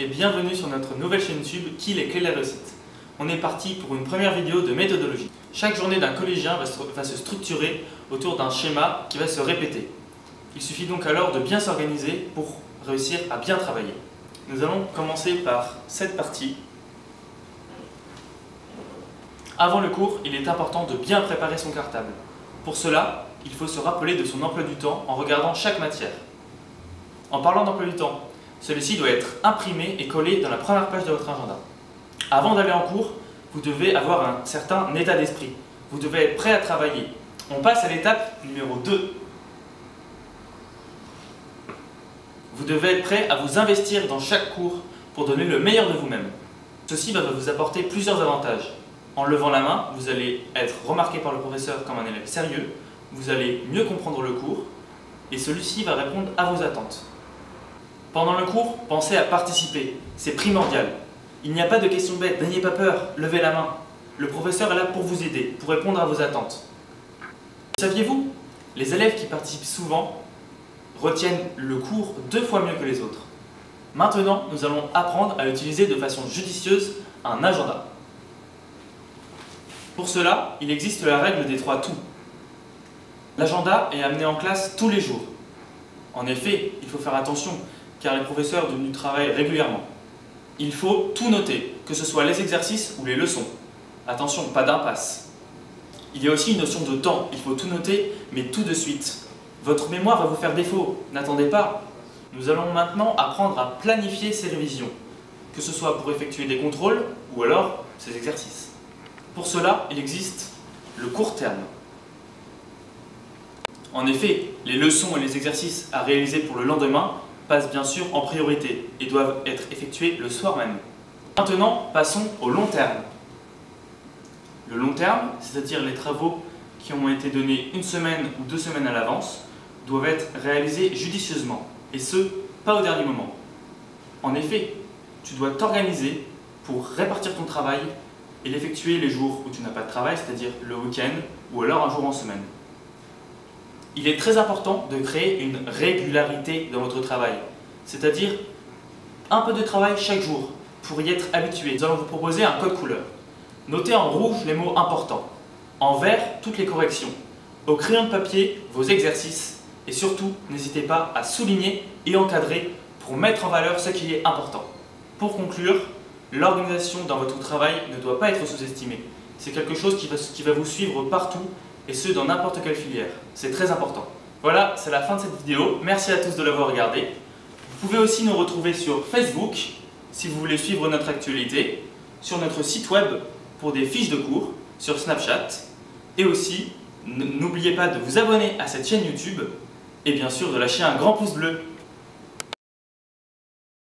et bienvenue sur notre nouvelle chaîne YouTube Qui les clés de la réussite. On est parti pour une première vidéo de méthodologie. Chaque journée d'un collégien va se structurer autour d'un schéma qui va se répéter. Il suffit donc alors de bien s'organiser pour réussir à bien travailler. Nous allons commencer par cette partie. Avant le cours, il est important de bien préparer son cartable. Pour cela, il faut se rappeler de son emploi du temps en regardant chaque matière. En parlant d'emploi du temps, celui-ci doit être imprimé et collé dans la première page de votre agenda. Avant d'aller en cours, vous devez avoir un certain état d'esprit. Vous devez être prêt à travailler. On passe à l'étape numéro 2. Vous devez être prêt à vous investir dans chaque cours pour donner le meilleur de vous-même. Ceci va vous apporter plusieurs avantages. En levant la main, vous allez être remarqué par le professeur comme un élève sérieux, vous allez mieux comprendre le cours et celui-ci va répondre à vos attentes. Pendant le cours, pensez à participer, c'est primordial. Il n'y a pas de questions bêtes, n'ayez pas peur, levez la main. Le professeur est là pour vous aider, pour répondre à vos attentes. Saviez-vous? Les élèves qui participent souvent retiennent le cours 2 fois mieux que les autres. Maintenant, nous allons apprendre à utiliser de façon judicieuse un agenda. Pour cela, il existe la règle des 3 tout. L'agenda est amené en classe tous les jours. En effet, il faut faire attention, car les professeurs nous travaillent régulièrement. Il faut tout noter, que ce soit les exercices ou les leçons. Attention, pas d'impasse. Il y a aussi une notion de temps, il faut tout noter, mais tout de suite. Votre mémoire va vous faire défaut, n'attendez pas. Nous allons maintenant apprendre à planifier ces révisions, que ce soit pour effectuer des contrôles ou alors ces exercices. Pour cela, il existe le court terme. En effet, les leçons et les exercices à réaliser pour le lendemain passent bien sûr en priorité et doivent être effectués le soir même. Maintenant, passons au long terme. Le long terme, c'est-à-dire les travaux qui ont été donnés 1 semaine ou 2 semaines à l'avance, doivent être réalisés judicieusement, et ce, pas au dernier moment. En effet, tu dois t'organiser pour répartir ton travail et l'effectuer les jours où tu n'as pas de travail, c'est-à-dire le week-end ou alors un jour en semaine. Il est très important de créer une régularité dans votre travail, c'est-à-dire un peu de travail chaque jour pour y être habitué. Nous allons vous proposer un code couleur. Notez en rouge les mots importants, en vert toutes les corrections, au crayon de papier vos exercices et surtout n'hésitez pas à souligner et encadrer pour mettre en valeur ce qui est important. Pour conclure, l'organisation dans votre travail ne doit pas être sous-estimée. C'est quelque chose qui va vous suivre partout et ce dans n'importe quelle filière. C'est très important. Voilà, c'est la fin de cette vidéo. Merci à tous de l'avoir regardé. Vous pouvez aussi nous retrouver sur Facebook si vous voulez suivre notre actualité, sur notre site web pour des fiches de cours, sur Snapchat et aussi n'oubliez pas de vous abonner à cette chaîne YouTube et bien sûr de lâcher un grand pouce bleu.